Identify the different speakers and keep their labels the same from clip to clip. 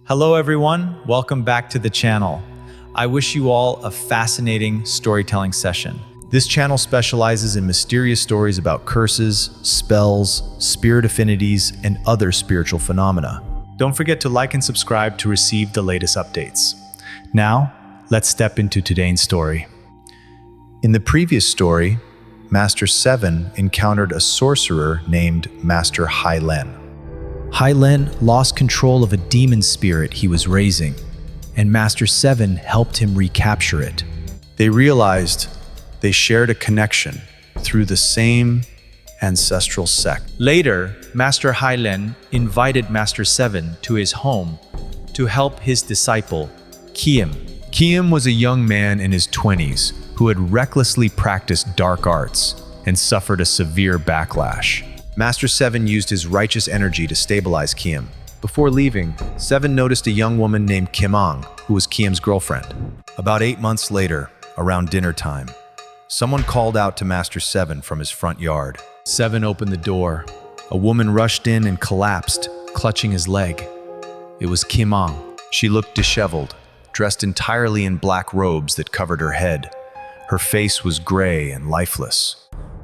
Speaker 1: Hello everyone, welcome back to the channel. I wish you all a fascinating storytelling session. This channel specializes in mysterious stories about curses, spells, spirit affinities, and other spiritual phenomena. Don't forget to like and subscribe to receive the latest updates. Now, let's step into today's story. In the previous story, Master Seven encountered a sorcerer named Master Hai Lenh. Hai Lenh lost control of a demon spirit he was raising, and Master Seven helped him recapture it. They realized they shared a connection through the same ancestral sect. Later, Master Hai Lenh invited Master Seven to his home to help his disciple, Kiem. Kiem was a young man in his 20s who had recklessly practiced dark arts and suffered a severe backlash. Master Seven used his righteous energy to stabilize Kiem. Before leaving, Seven noticed a young woman named Kimang, who was Kiem's girlfriend. About 8 months later, around dinner time, someone called out to Master Seven from his front yard. Seven opened the door. A woman rushed in and collapsed, clutching his leg. It was Kimang. She looked disheveled, dressed entirely in black robes that covered her head. Her face was gray and lifeless.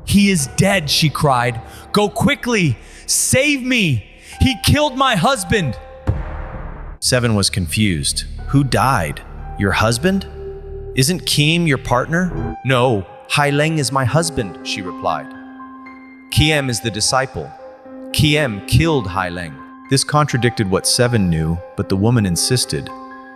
Speaker 2: "He is dead," she cried. "Go quickly! Save me! He killed my husband!"
Speaker 1: Seven was confused. Who died? Your husband? Isn't Kiem your partner?
Speaker 2: "No, Hai Lenh is my husband," she replied. "Kiem is the disciple. Kiem killed Hai Lenh."
Speaker 1: This contradicted what Seven knew, but the woman insisted.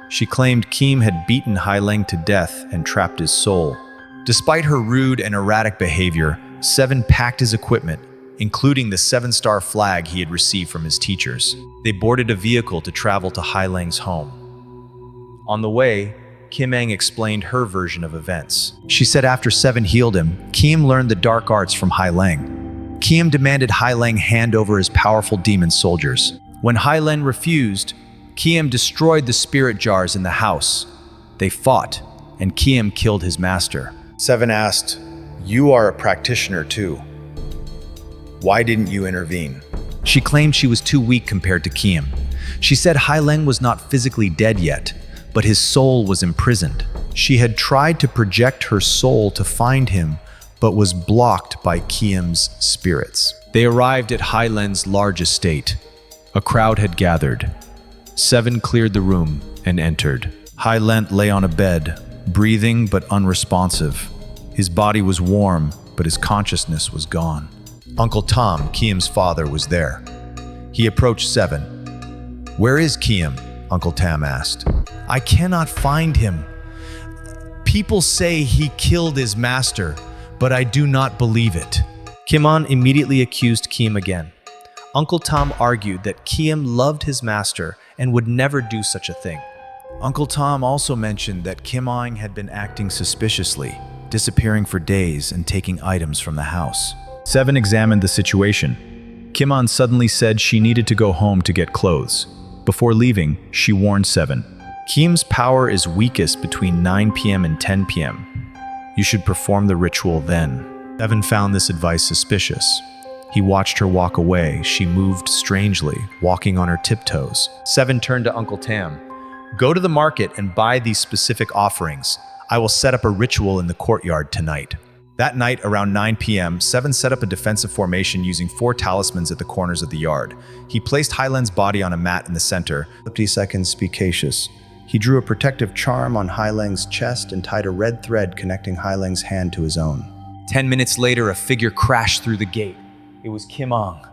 Speaker 1: She claimed Kiem had beaten Hai Lenh to death and trapped his soul. Despite her rude and erratic behavior, Seven packed his equipment, including the 7-star flag he had received from his teachers. They boarded a vehicle to travel to Hai Lengh's home. On the way, Kimang explained her version of events. She said after Seven healed him, Kiem learned the dark arts from Hai Lenh. Kiem demanded Hai Lenh hand over his powerful demon soldiers. When Hai Lenh refused, Kiem destroyed the spirit jars in the house. They fought, and Kiem killed his master. Seven asked, "You are a practitioner too. Why didn't you intervene?" She claimed she was too weak compared to Kiem. She said Hai Lenh was not physically dead yet, but his soul was imprisoned. She had tried to project her soul to find him, but was blocked by Kiem's spirits. They arrived at Hai Lenh's large estate. A crowd had gathered. Seven cleared the room and entered. Hai Lenh lay on a bed, breathing but unresponsive. His body was warm, but his consciousness was gone. Uncle Tom, Kiem's father, was there. He approached Seven. "Where is Kiem?" Uncle Tam asked. "I cannot find him. People say he killed his master, but I do not believe it." Kimon immediately accused Kiem again. Uncle Tom argued that Kiem loved his master and would never do such a thing. Uncle Tom also mentioned that Kimang had been acting suspiciously, disappearing for days and taking items from the house. Seven examined the situation. Kimon suddenly said she needed to go home to get clothes. Before leaving, she warned Seven. "Kiem's power is weakest between 9 p.m. and 10 p.m. You should perform the ritual then." Seven found this advice suspicious. He watched her walk away. She moved strangely, walking on her tiptoes. Seven turned to Uncle Tam. "Go to the market and buy these specific offerings. I will set up a ritual in the courtyard tonight." That night, around 9 p.m., Seven set up a defensive formation using 4 talismans at the corners of the yard. He placed Hai Lenh's body on a mat in the center. 50 seconds, be cautious. He drew a protective charm on Hai Lenh's chest and tied a red thread connecting Hai Lenh's hand to his own. 10 minutes later, a figure crashed through the gate. It was Kimang.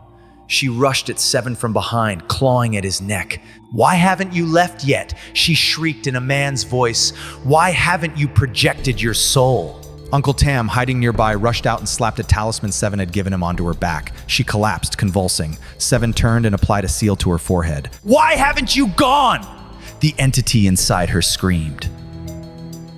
Speaker 1: She rushed at Seven from behind, clawing at his neck. "Why haven't you left yet?" she shrieked in a man's voice. "Why haven't you projected your soul?" Uncle Tam, hiding nearby, rushed out and slapped a talisman Seven had given him onto her back. She collapsed, convulsing. Seven turned and applied a seal to her forehead. "Why haven't you gone?" the entity inside her screamed.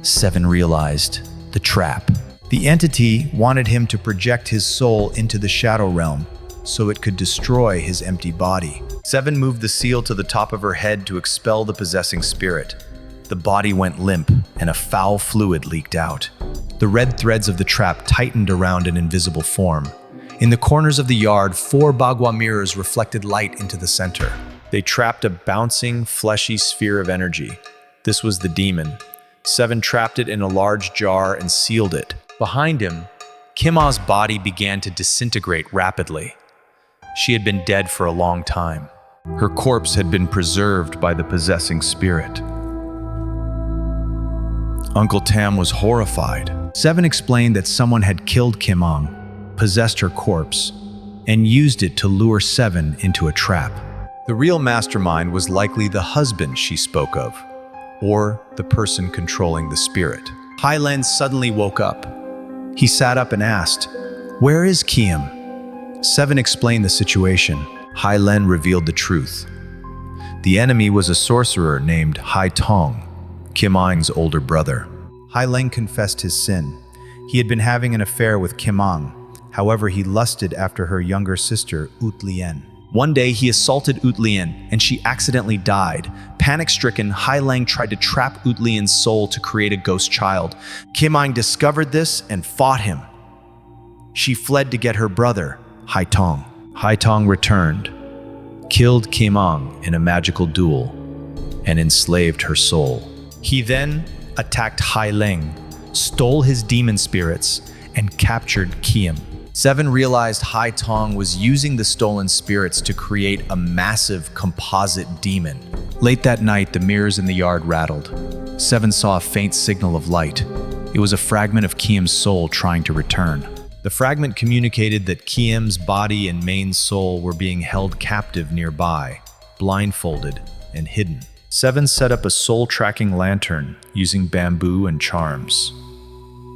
Speaker 1: Seven realized the trap. The entity wanted him to project his soul into the shadow realm so it could destroy his empty body. Seven moved the seal to the top of her head to expel the possessing spirit. The body went limp, and a foul fluid leaked out. The red threads of the trap tightened around an invisible form. In the corners of the yard, 4 bagua mirrors reflected light into the center. They trapped a bouncing, fleshy sphere of energy. This was the demon. 7 trapped it in a large jar and sealed it. Behind him, Kim A's body began to disintegrate rapidly. She had been dead for a long time. Her corpse had been preserved by the possessing spirit. Uncle Tam was horrified. 7 explained that someone had killed Kim Ang, possessed her corpse, and used it to lure 7 into a trap. The real mastermind was likely the husband she spoke of, or the person controlling the spirit. Hai Lenh suddenly woke up. He sat up and asked, "Where is Kim?" 7 explained the situation. Hai Lenh revealed the truth. The enemy was a sorcerer named Tong, Kim Ang's older brother. Hai Lenh confessed his sin. He had been having an affair with Kim Ang. However, he lusted after her younger sister, Lien. One day, he assaulted Lien, and she accidentally died. Panic-stricken, Hai Lenh tried to trap Lien's soul to create a ghost child. Kim Ang discovered this and fought him. She fled to get her brother, Tong. Tong returned, killed Kim Ang in a magical duel, and enslaved her soul. He then attacked Hai Lenh, stole his demon spirits, and captured Kim. 7 realized Tong was using the stolen spirits to create a massive composite demon. Late that night, the mirrors in the yard rattled. 7 saw a faint signal of light. It was a fragment of Kim's soul trying to return. The fragment communicated that Kim's body and main soul were being held captive nearby, blindfolded and hidden. 7 set up a soul-tracking lantern using bamboo and charms.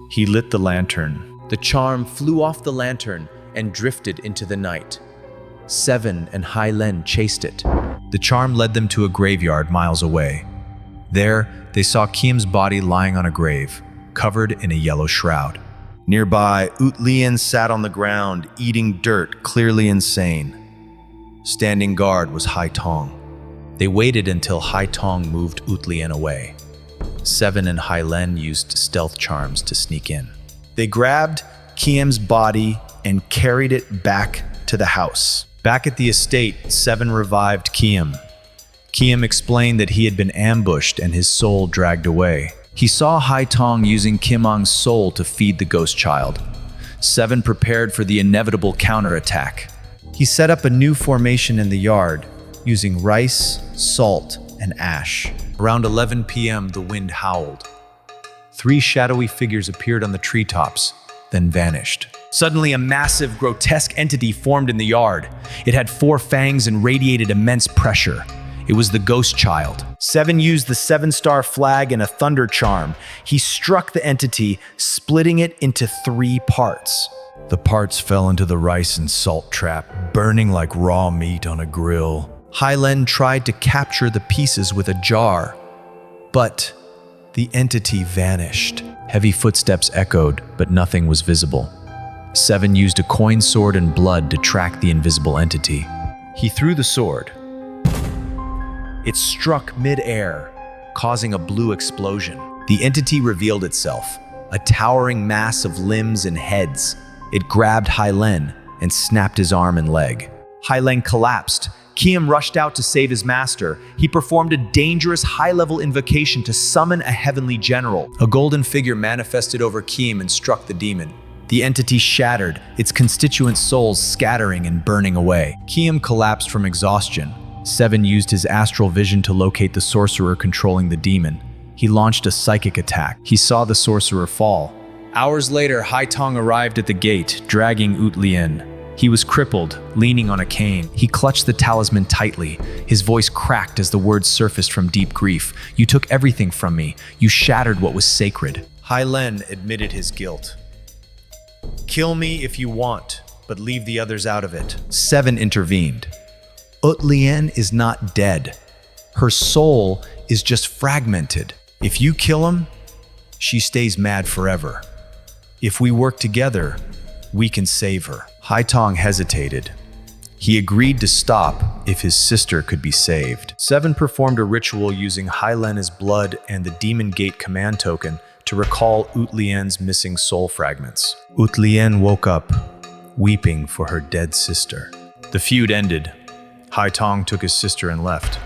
Speaker 1: He lit the lantern. The charm flew off the lantern and drifted into the night. 7 and Hai Lenh chased it. The charm led them to a graveyard miles away. There, they saw Kim's body lying on a grave, covered in a yellow shroud. Nearby, Lien sat on the ground, eating dirt, clearly insane. Standing guard was Tong. They waited until Tong moved Lien away. 7 and Hai Lenh used stealth charms to sneak in. They grabbed Kim's body and carried it back to the house. Back at the estate, 7 revived Kim. Kim explained that he had been ambushed and his soul dragged away. He saw Tong using Kim Ang's soul to feed the ghost child. 7 prepared for the inevitable counterattack. He set up a new formation in the yard, using rice, salt, and ash. Around 11 p.m., the wind howled. 3 shadowy figures appeared on the treetops, then vanished. Suddenly, a massive, grotesque entity formed in the yard. It had 4 fangs and radiated immense pressure. It was the ghost child. 7 used the 7-star flag and a thunder charm. He struck the entity, splitting it into 3 parts. The parts fell into the rice and salt trap, burning like raw meat on a grill. Hai Lenh tried to capture the pieces with a jar, but the entity vanished. Heavy footsteps echoed, but nothing was visible. 7 used a coin sword and blood to track the invisible entity. He threw the sword. It struck mid-air, causing a blue explosion. The entity revealed itself, a towering mass of limbs and heads. It grabbed Hai Lenh and snapped his arm and leg. Hai Lenh collapsed. Kim rushed out to save his master. He performed a dangerous high-level invocation to summon a heavenly general. A golden figure manifested over Kim and struck the demon. The entity shattered, its constituent souls scattering and burning away. Kim collapsed from exhaustion. 7 used his astral vision to locate the sorcerer controlling the demon. He launched a psychic attack. He saw the sorcerer fall. Hours later, Tong arrived at the gate, dragging Lien. He was crippled, leaning on a cane. He clutched the talisman tightly. His voice cracked as the words surfaced from deep grief. "You took everything from me. You shattered what was sacred." Hai Lenh admitted his guilt. "Kill me if you want, but leave the others out of it." 7 intervened. Lien is not dead. Her soul is just fragmented. If you kill him, she stays mad forever. If we work together, we can save her. Tong hesitated. He agreed to stop if his sister could be saved. 7 performed a ritual using Hai Lenh's blood and the Demon Gate command token to recall Lien's missing soul fragments. Lien woke up, weeping for her dead sister. The feud ended. Hai Tong took his sister and left.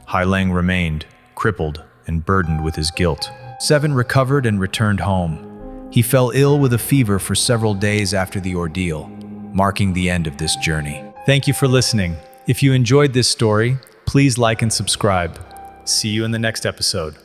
Speaker 1: Hai Lenh remained, crippled and burdened with his guilt. 7 recovered and returned home. He fell ill with a fever for several days after the ordeal, marking the end of this journey. Thank you for listening. If you enjoyed this story, please like and subscribe. See you in the next episode.